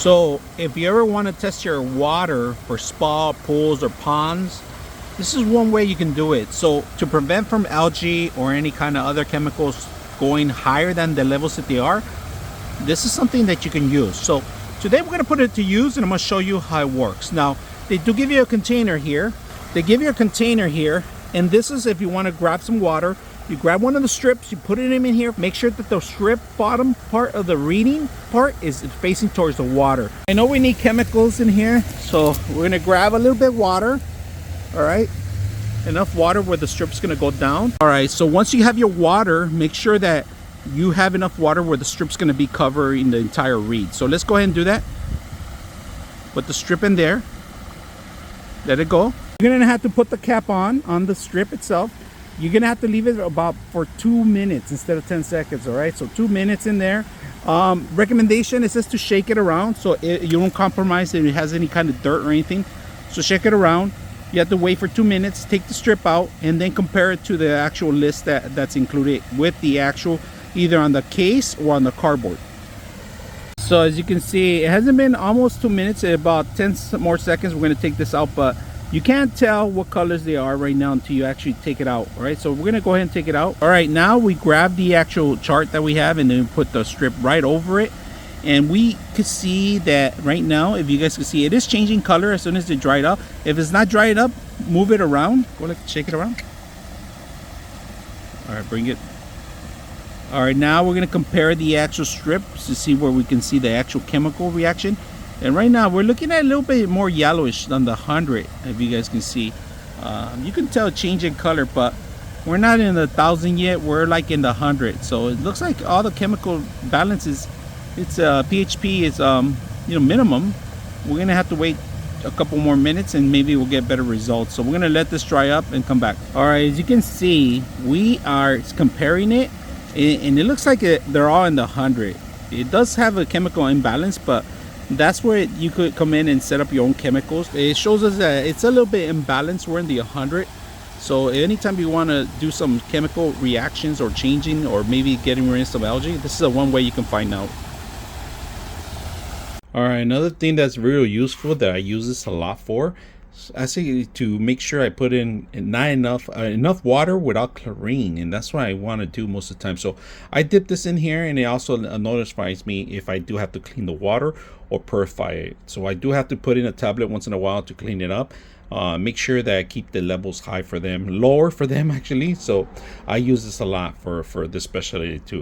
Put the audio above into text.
So if you ever want to test your water for spa, pools, or ponds, this is one way you can do it. So to prevent from algae or any kind of other chemicals going higher than the levels that they are, this is something that you can use. So today we're going to put it to use, and I'm going to show you how it works. Now, they do give you a container here. They give you a container here, and this is if you want to grab some water. You grab one of the strips, you put it in here, make sure that the strip bottom part of the reading part is facing towards the water. I know we need chemicals in here, so we're gonna grab a little bit of water. All right, enough water where the strip's gonna go down. All right, so once you have your water, make sure that you have enough water where the strip's gonna be covering the entire reed. So let's go ahead and do that. Put the strip in there, let it go. You're gonna have to put the cap on the strip itself. You're gonna have to leave it about for 2 minutes instead of 10 seconds. All right, so 2 minutes in there. Recommendation is just to shake it around so you don't compromise if it has any kind of dirt or anything. So shake it around. You have to wait for 2 minutes, take the strip out, and then compare it to the actual list that's included with the actual, either on the case or on the cardboard. So as you can see, it hasn't been almost 2 minutes. In about 10 more seconds we're going to take this out, but you can't tell what colors they are right now until you actually take it out. All right, so we're gonna go ahead and take it out. All right, now we grab the actual chart that we have and then put the strip right over it, and we can see that right now, if you guys can see, it is changing color as soon as it dried up. If it's not dried up, move it around. Go like shake it around. All right, bring it. All right, now we're gonna compare the actual strips to see where we can see the actual chemical reaction. And right now we're looking at a little bit more yellowish than the 100. If you guys can see, you can tell a change in color, but we're not in the 1,000 yet. We're like in the 100. So it looks like all the chemical balances, it's PHP is minimum. We're gonna have to wait a couple more minutes and maybe we'll get better results. So we're gonna let this dry up and come back. All right, as you can see, we are comparing it, and it looks like they're all in the 100. It does have a chemical imbalance, but that's where you could come in and set up your own chemicals. It shows us that it's a little bit imbalanced. We're in the 100. So anytime you want to do some chemical reactions or changing or maybe getting rid of some algae, this is one way you can find out. All right, another thing that's really useful that I use this a lot for, I say to make sure I put in not enough water without chlorine, and that's what I want to do most of the time. So I dip this in here, and it also notifies me if I do have to clean the water or purify it. So I do have to put in a tablet once in a while to clean it up. Make sure that I keep the levels high for them, lower for them actually. So I use this a lot for this specialty too.